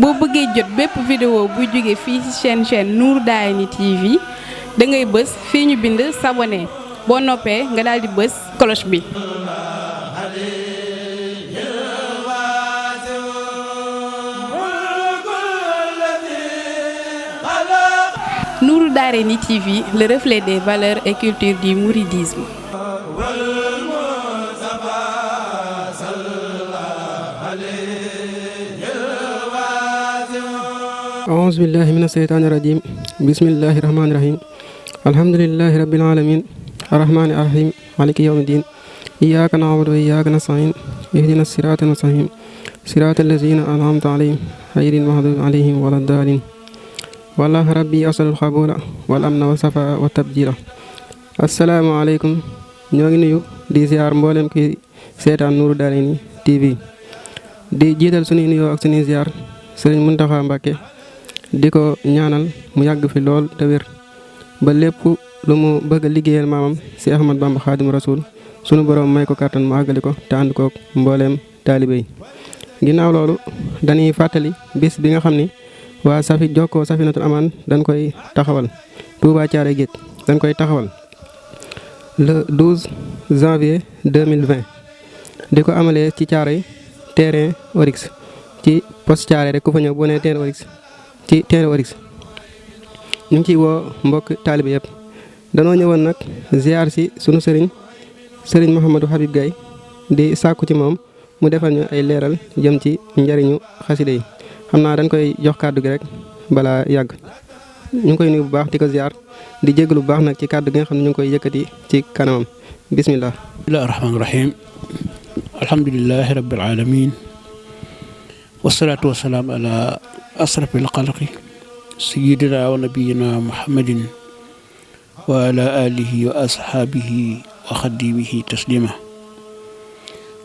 boo bëggee jot bépp vidéo bu jóge fii ci chaîne Nour Darayni TV da ngay bës fii ñu bind s'abonner boo noppee nga daal di bës cloche bi. Nour Darayni TV, le reflet des valeurs et cultures du mouridisme. أعوذ بالله من الشيطان الرجيم بسم الله الرحمن الرحيم الحمد لله رب العالمين الرحمن الرحيم مالك يوم الدين إياك نعبد وإياك نستعين اهدنا الصراط المستقيم صراط الذين أنعمت عليهم غير المغضوب عليهم ولا الضالين والله ربي أصل القبول والأمن والصفاء والتبجيل السلام عليكم ñoo ngi nuyu di ziar mboolem ki seetaan Nour Darayni TV di jiital suñuy nuyoo ak suñuy ziar Serigne Mountakha Mbacké di ko ñaanal mu yàgg fi lool te wér ba lépp lu mu bëgg a liggéeyal maamam si Ahmad Bamba Xaadimu Rasuul sunu borom may ko kàttan mu àggali ko te ànd koog mbooleem taalibe yi. ginnaaw loolu dañuy fàttali bis bi nga xam ni waa Safi Jokkoo Safinatul Amaan dañ koy taxawal Touba Thiaroye Géej dañ koy taxawal le 12 janvier 2020 di ko amalee ci Thiaroye terrain Oryx ci poste Thiaroye rek ku fa ñëw boo nee terrain Oryx ci terrain Oryx ñu ngi ciy woo mbokk taalibe yëpp. danoo ñëwoon nag ziar si sunu sëriñ Mouhamadou Habib Gaye di sàkku ci moom mu defal ñu ay leeral jëm ci njariñu xasida yi xam naa dañ koy jox kàddu gi rek balaa yàgg. ñu ngi koy nuyu bu baax di ko ziar di jégalu bu baax nag ci kàddu gi nga xam ne ñu ngi koy yëkkati ci kanamam bismillah. bismillahi rahmaani rahim alhamdulillahi rabbil alamin wasalaatu wasalaam ala asrafil xalqi sayyidina wa nabiyina muhammadin wa ala alihi wa ashaabihi wa xadimihi taslima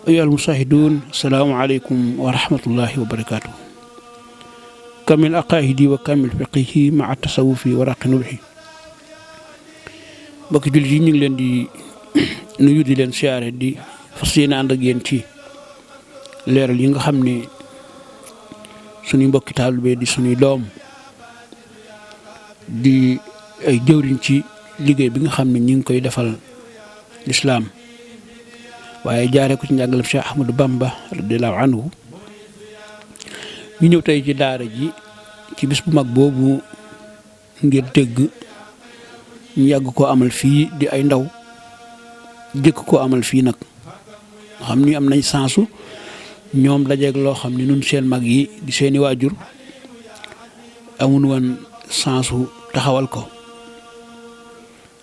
ayyuhal mushahidun assalaamu aleykum wa rahmatullahi wa barakatuh kamil aqaidi wa kamil fiqihi maa tasawufi wa raqi nubhi mbokki jullit yi ñu ngi leen di nuyu di leen siyaare di fas yéene ànd ak yéen ci leeral yi nga xam ne suñuy mbokki taalibe di suñuy doom di ay jëwriñ ci liggéey bi nga xam ne ñi ngi koy defal lislaam waaye jaaree ko ci njàngalam Cheikh Ahmadou Bamba radiyallahu anhu ñu ñëw tey ci daara ji ci bis bu mag boobu ngir dégg ñu yàgg koo amal fii di ay ndaw jëkk koo amal fii nag nga xam ni am nañ sansu ñoom dajeeg loo xam ne nun seen mag yi di seeni waajur amun woon sansu taxawal ko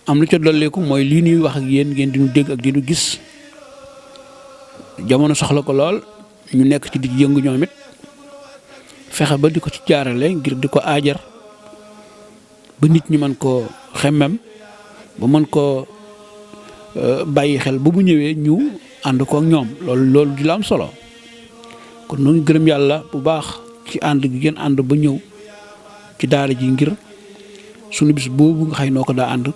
am lu ca dolleeku mooy lii ñuy wax ak yéen ngeen di ñu dégg ak di ñu gis jamono soxla ko lool ñu nekk ci di yëngu ñoom it fexe ba di ko ci jaarale ngir di ko aajar ba nit ñi mën koo xemmem ba mën koo bàyyi xel ba bu ñëwee ñu ànd ko ak ñoom loolu di la am solo kon ñu ngi gërëm yàlla bu baax ci ànd gi ngeen ànd ba ñëw ci daara ji ngir sunu bis boobu nga xëy noo ko daa ànd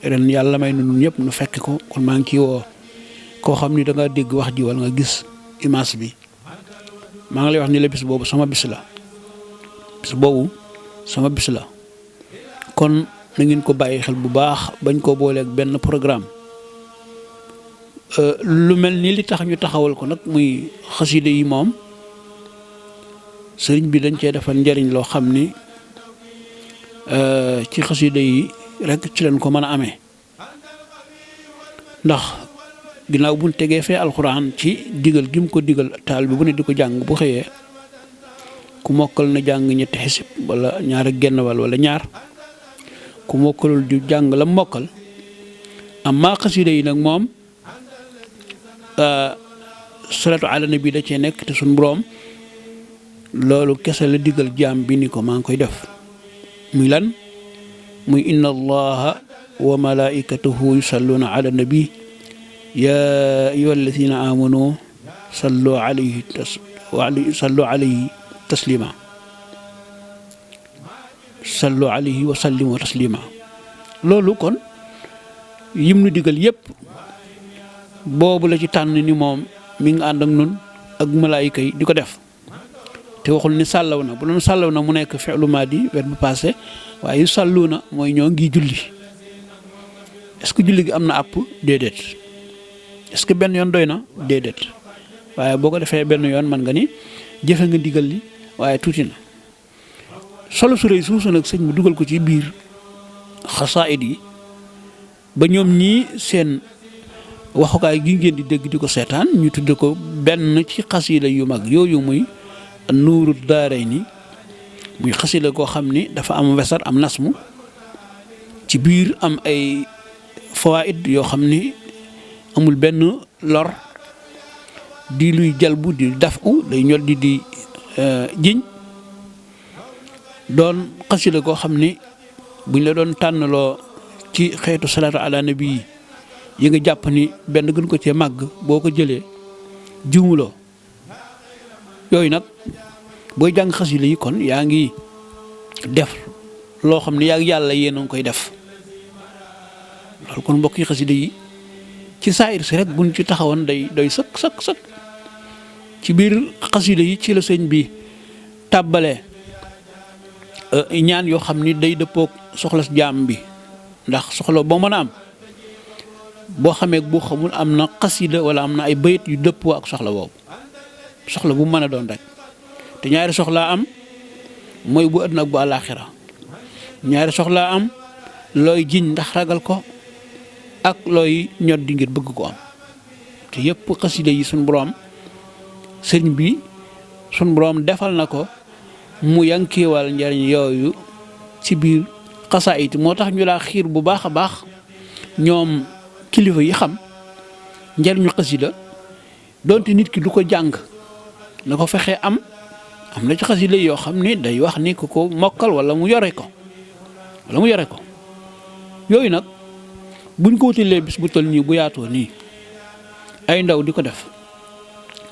ren yàlla may na ñun ñëpp nu fekk ko kon maa ngi ciy woo koo xam ni da nga dégg wax ji wala nga gis image bi maa ngi lay wax ni la bis boobu sama bis la bis boobu sama bis la kon na ngeen ko bàyyi xel bu baax bañ koo booleeg benn programme lu mel ni li tax ñu taxawal ko nag muy xasida yi moom sëriñ bi dañ cee defal njariñ loo xam ni ci xasida yi rek ci leen ko mën a amee ndax ginnaaw buñ tegee fee alxuraan ci digal gi mu ko digal taal bi bu ne di ko jàng bu xëyee ku mokkal na jàng ñetti xisib wala ñaar ak genn wala ñaar ku mokkalul di jàng la mokkal amma xasida yi nag moom salatu ala nabi da cee nekk te suñ boroom loolu kese la digal jaam bi ni ko maa ngi koy def muy lan muy inna allaha wa malaikatahu yusalluna ala nabi ya ayyuha alladina amanu sallu alayhi taslima sallu alayhi wa sallimu taslima loolu kon yim nu digal yépp boobu la ci tànn ni moom mi ngi ànd ak nun ak malaayika yi di ko def te waxul ni sàllaw na bu doon sàllaw na mu nekk fi'lu maadi verbe passé waaye yu sàllu na mooy ñoo ngi julli est-ce que julli gi am na àpp déedéet est-ce que benn yoon doy na déedéet waaye boo ko defee benn yoon man nga ni jëfe nga ndigal li waaye tuuti na solo su rëy suusu nag sëñ bi dugal ko ci biir xasaayid yi ba ñoom ñii seen waxukaay gi ngeen di dégg di ko seetaan ñu tudde ko benn ci xasida yu mag yooyu muy nuuru daarayni muy xasida koo xam ni dafa am wesar am nasmu ci biir am ay fawaid yoo xam ni amul benn lor di luy jalbu di dafu day ñol di jiñ doon xasida koo xam ni buñ la doon tànnaloo ci xeetu salaatu ala nabi yi nga jàpp ni benn gën ko cee màgg boo ko jëlee jiwuloo yooyu nag booy jàng xasida yi kon yaa ngi def loo xam ne yaa ngi yàlla yéen a ngi koy def loolu kon mbokk yi xasida yi ci saayir si rek buñ ci taxawoon day doy sëkk ci biir xasida yi ci la sëñ bi tàbbalee ñaan yoo xam ni day dëppook soxla jaam bi ndax soxla boo mën a am boo xamee boo xamul am na xasida wala am na ay bayit yu dëppoo ak soxla boobu soxla bu mën a doon rek te ñaari soxlaa am mooy bu àdduna ak bu àllaaxira ñaari soxlaa am looy jiñ ndax ragal ko ak looy ñod di ngir bëgg ko am te yëpp xasida yi suñ boroom sëñ bi suñ boroom defal na ko mu yankiwal njariñ yooyu ci biir xasaayit moo tax ñu laa xiir bu baax a baax ñoom kilifa yi xam njariñu xasida donte nit ki du ko jàng na ko fexee am na ci xasida yoo xam ni day wax ni ku ko mokkal wala mu yore ko yooyu nag buñ ko wutalee bis bu toll nii bu yaatoo nii ay ndaw di ko def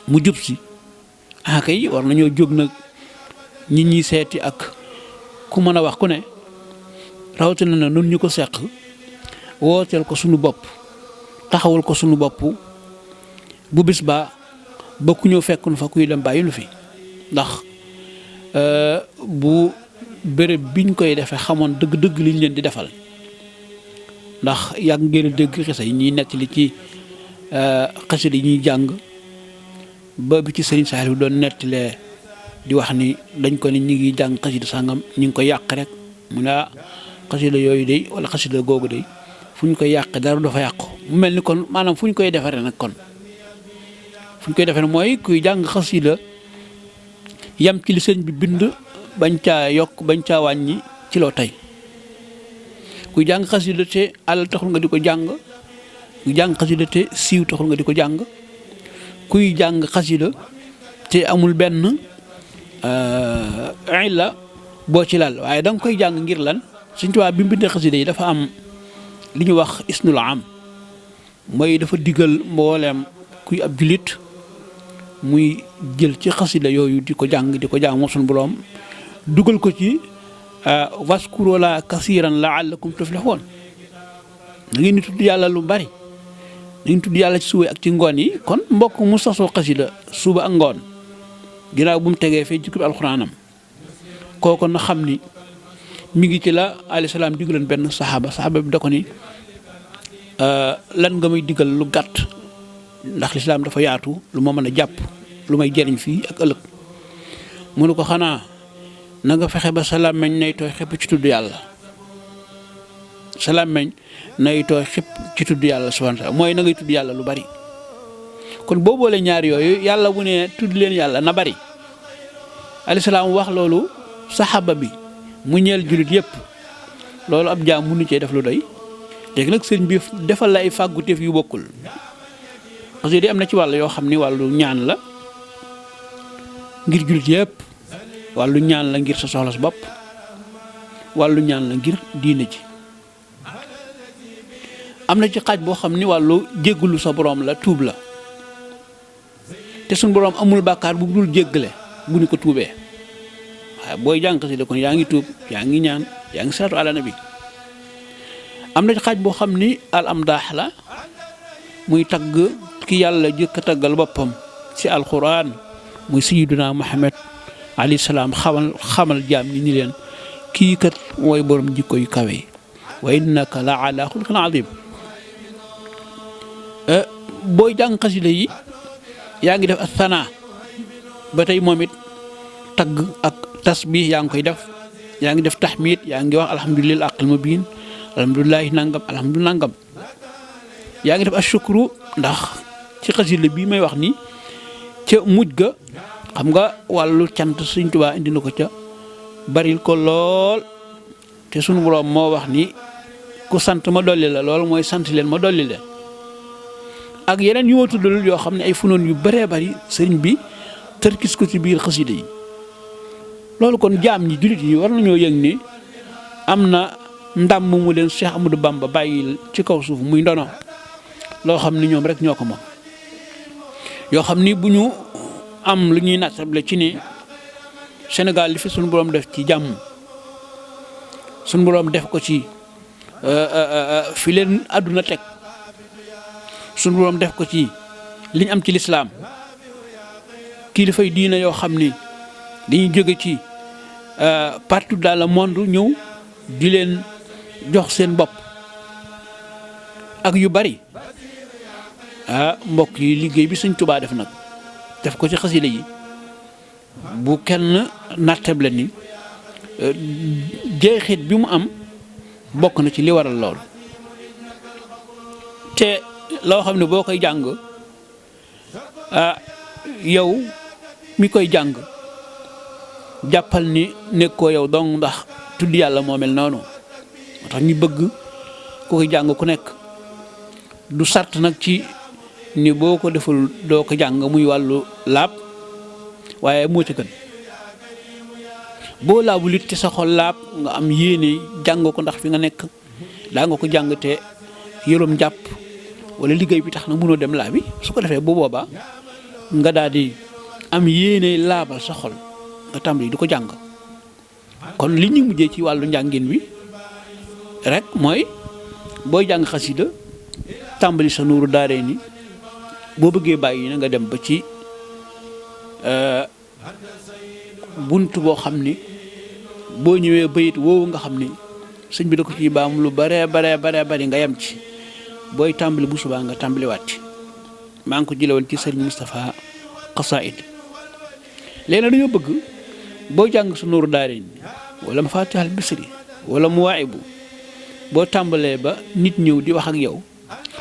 mu jub si kay war nañoo jóg nag nit ñi seeti ak ku mën a wax ku ne rawatina na nun ñu ko seq wooteel ko sunu bopp taxawal ko sunu bopp bu bis ba ku ñëw fekk nu fa kuy dem bàyyi nu fi ndax bu béréb biñ koy defee xamoon dëgg-dëgg liñ leen di defal ndax yàgg ngeen a dégg xisa yi ñuy nettali ci xasida yi ñuy jàng ba bi ci Serigne Saliou doon nettalee di wax ni dañ ko ni ñi ngi jàng xasida sàngam ñi ngi ko yàq rek mu ne xasida yooyu day wala xasida googu day fu ñu koy yàq dara dafa yàqu mu mel ni kon maanaam fu ñu koy defaree nag kon fu ñu koy defaree mooy kuy jàng xasida yam ci li sëñ bi bind bañ caa yokk bañ caa wàññi ci loo tey kuy jàng xasida te alal taxul nga di ko jàng kuy jàng xasida te siiw taxul nga di ko jàng kuy jàng xasida te amul benn illa boo ci lal waaye da nga koy jàng ngir lan Sëñ Tuubaa bi mu bindee xasida yi dafa am li ñu wax isnul am mooy dafa digal mbooleem kuy ab julit muy jël ci xasida yooyu di ko jàng moom suñu boroom dugal ko ci waskuru la kasiran la'allakum tuflihun da ngeen di tudd yàlla lu bari da ngeen tudd yàlla ci suba ak ci ngoon yi kon mbokk mu sasoo xasida suba ak ngoon ginnaaw bu mu tegee fee jukkib alxuraanam kooku na xam ni mi ngi ci la alayhi salaam digaloon benn saxaaba bi da ko ni lan nga may digal lu gàtt ndax lislaam dafa yaatu lu ma mën a jàpp lu may jëriñ fii ak ëllëg mu ne ko xanaa na nga fexe ba sa làmmeñ nay tooy xëpp ci tudd yàlla sa làmmeñ nay tooy xëpp ci tudd yàlla subhaanahu wa taala mooy na ngay tudd yàlla lu bari kon boo boole ñaar yooyu yàlla bu ne tudd leen yàlla na bari alayhi salaam wax loolu saxaaba bi mu ñeel jullit yépp loolu ab jaam mënu cee def lu doy léegi nag sëñ bi defal la ay fàgguteef yu bokkul parce que di am na ci wàll yoo xam ni wàllu ñaan la ngir jullit yépp wàllu ñaan la ngir sa soxla sa bopp wàllu ñaan la ngir diine ji am na ci xaaj boo xam ni wàllu jéggulu sa boroom la tuub la te suñ boroom amul bàkkaar bu dul jéggale bu ñu ko tuubee waaye booy jàng xasida kon yaa ngi tuub yaa ngi ñaan yaa ngi salaatu ala nabi am na ci xaaj boo xam ni al amdaax la muy tagg ki yàlla jëkk a taggal boppam ci alquran muy sayyiduna Muhammad alayhi salaam xamal jaam ñi ni leen kii kat mooy borom jikko yu kawe yi wa innaka la ala xulqin azim. booy jàng xasida yi yaa ngi def ak sanaa ba tey moom it tagg ak tasbih yaa ngi koy def yaa ngi def tahmid yaa ngi wax alhamdulilah aqil mubin alhamdulilah nangam alhamdulilah nangam yaa ngi def ashukru ndax ci xasida bii may wax ni ca mujj ga xam nga wàllu cant Sëriñ Tuubaa indi na ko ca baril ko lool te sunu borom moo wax ni ku sant ma dolli la lool mooy sant leen ma dolli leen ak yeneen yu ma tuddal yoo xam ne ay funoon yu bëree bëri sëriñ bi tërkis ko ci biir xasida yi loolu kon jaam ñi jullit yi war nañoo yëg ni am na ndam mu leen Cheikh Amadou Bamba bàyyil ci kaw suuf muy ndono loo xam ni ñoom rek ñoo ko moom yoo xam ni bu ñu am lu ñuy nattable ci ni Sénégal li fi suñu borom def ci jàmm suñu borom def ko ci fi leen àdduna teg suñu borom def ko ci liñ am ci lislaam kilifay diina yoo xam ni dañuy jóge ci partout dans le monde ñëw di leen jox seen bopp ak yu bari mbokk yi liggéey bi Sëñ Tuubaa def nag def ko ci xasida yi bu kenn nattable ni jeexit bi mu am bokk na ci li waral lool te loo xam ne boo koy jàng yow mi koy jàng jàppal ni nekkoo yow dong ndax tudd yàlla moo mel noonu moo tax ñu bëgg ku koy jàng ku nekk du sart nag ci ni boo ko deful doo ko jàng muy wàllu laab waaye moo ci gën boo laabul it te sa xol laab nga am yéene jàng ko ndax fi nga nekk daa nga ko jàng te yërom jàpp wala liggéey bi tax na mënoo dem laa bi su ko defee bu boobaa nga daal di am yéene laabal sa xol nga tàmbali di ko jàng kon li ñu mujjee ci wàllu njàngin bi rek mooy booy jàng xasida tàmbali sa nuuru daaree ni boo bëggee bàyyi na nga dem ba ci bunt boo xam ni boo ñëwee bayit woowu nga xam ni sëñ bi da ko ciy baam lu bare bari nga yem ci booy tàmbali bu subaa nga tàmbali waat ci maa ngi ko jële woon ci Serigne Moustapha Xasaayid léegi dañoo bëgg boo jàng sa nuuru daarin wala Mafatihul Bichri wala Mawaahibu boo tàmbalee ba nit ñëw di wax ak yow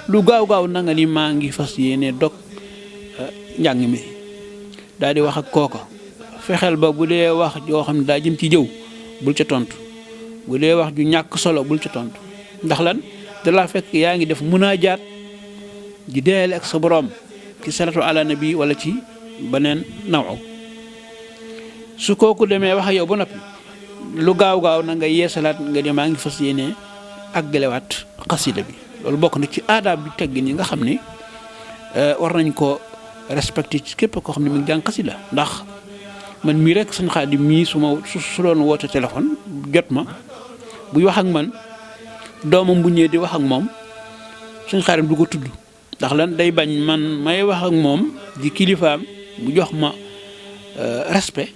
lu gaaw na nga ni maa ngi fas yéene dog njàng mi daal di wax ak kooka fexeel ba bu dee wax joo xam ne daa jëm ci jëw bul ca tontu bu dee wax ju ñàkk solo bul ca tontu ndax lan dalaa fekk yaa ngi def munaajaat di deele ak sa borom ci salatu ala nabi wala ci beneen naw su kooku demee wax ak yow ba noppi lu gaaw na nga yeesalaat nga ne maa ngi fas yéene àggalewaat xasida bi loolu bokk na ci aadaab bi teggin yi nga xam ne war nañ ko respecté ci képp koo xam ne mi ngi jàng xasida ndax man mii rek sëñ Xaadim mii su doon woote téléphone jot ma buy wax ak man doomam bu ñëwee di wax ak moom sëñ Xaadim du ko tudd ndax lan day bañ man may wax ak moom di kilifaam mu jox ma respect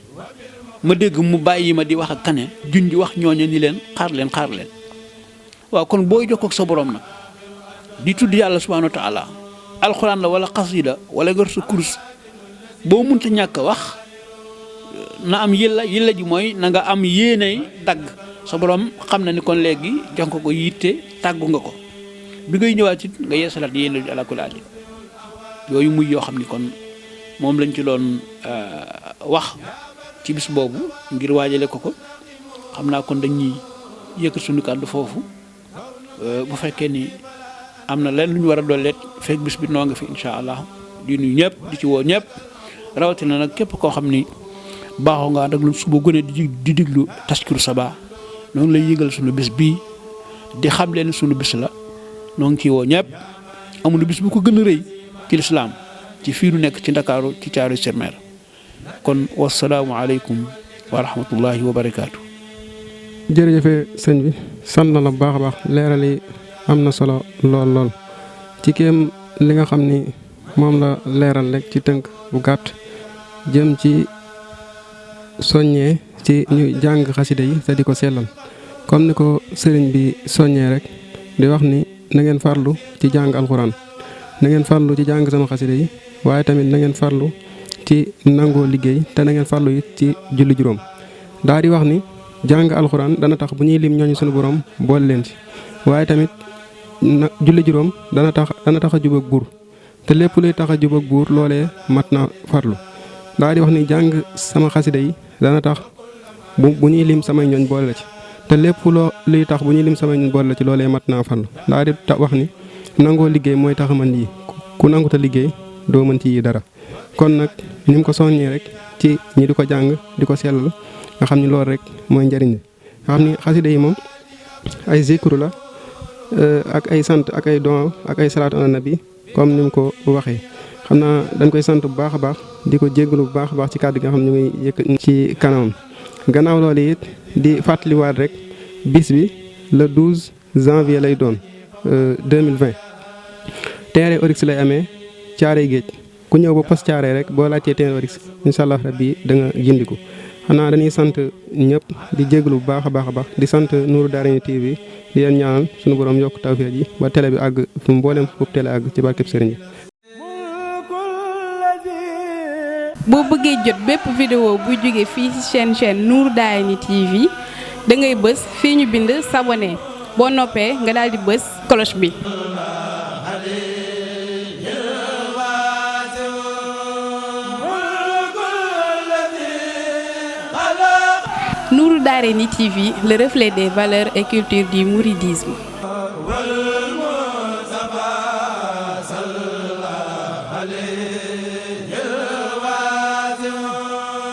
ma dégg mu bàyyi ma di wax ak kaneen junj wax ñooñu ni leen xaar leen waaw kon booy jokkoo ak sa borom nag di tudd yàlla subhaanahu wa taala alxuraan la wala xasida wala gër sa kurus boo munta ñàkk wax na am yilla ji mooy na nga am yéenay dagg sa borom xam na ni kon léegi jox ko yitte tàggu nga ko bi ngay ñëwaat it nga yeesalaat yéene ji ala kulli haal yooyu muy yoo xam ni kon moom lañ ci doon wax ci bis boobu ngir waajale ko xam naa kon dañuy yëkkat suñu kàddu foofu bu fekkee ni am na leen lu ñu war a dolleet fekk bis bi noo nga fi incha allah di nuyu ñëpp di ci woo ñëpp rawatina nag képp koo xam ni baaxoo nga ànd ak lu suba gone di diglu Taskiru Sabaa noo ngi lay yëgal suñu bis bii di xam leen suñu bis la noo ngi ciy woo ñëpp amul bis bu ko gën a rëy ci lislaam ci fii nu nekk ci Ndakaaru ci Thiaroye sur Mer kon wasalaamu aleykum wa rahmatullahi wa barakaatu. jërëjëfe sëñ bi sant na la bu baax a baax leeral yi am na solo lool ci kéem li nga xam ni moom la leeral rek ci tënk bu gàtt jëm ci soññee ci ñu jàng xasida yi te di ko sellal comme ni ko sëriñ bi soññee rek di wax ni na ngeen farlu ci jàng alxuraan na ngeen farlu ci jàng sama xasida yi waaye tamit na ngeen farlu ci nangoo liggéey te na ngeen farlu it ci julli juróom daa di wax ni jàng alxuraan dana tax bu ñuy lim ñooñu sunu borom boole leen ci waaye tamit julli juróom dana tax a jub ak buur te lépp luy tax a jub ak buur loolee mat na farlu daa di wax ni jàng sama xasida yi dana tax bu ñuy lim samay ñooñ boole la ci te lépp luy tax bu ñuy lim samay ñooñ boole la ci loolee mat naa farlu daa di wax ni nangoo liggéey mooy tax a mën yi ku nanguta liggéey doo mën ci yi dara kon nag ni mu ko soññee rek ci ñi di ko jàng di ko sellal nga xam ni loolu rek mooy njariñ li nga xam ni xasida yi moom ay zikru la ak ay sant ak ay don ak ay salaatu ala nabi comme ni mu ko waxee xam naa dañ koy sant bu baax a baax di ko jéggalu bu baax a baax ci kàddu gi nga xam ne ñu ngi yëkk ci kanamam gannaaw loolu it di fàttaliwaat rek bis bi le 12 janvier lay doon 2020 terrain Oryx lay amee Thiaroye Géej ku ñëw ba poste Thiaroye rek boo laajtee terrain Oryx incha allah rabbi da nga gindiku xanaa dañuy sant ñëpp di jéggalu bu baax a baax di sant Nourou Darayni TV di leen ñaanal suñu borom yokk tawfeex ji ba télé bi àgg fu mboolem foofu télé àgg ci barkeb Serigne. boo bëggee jot bépp vidéo bu jóge fii ci chaîne Nourou Darayni TV da ngay bës fii ñu bind s'abonner boo noppee nga daal di bës cloche bi. Nourou Darayni TV, le reflet des valeurs et cultures du mouridisme.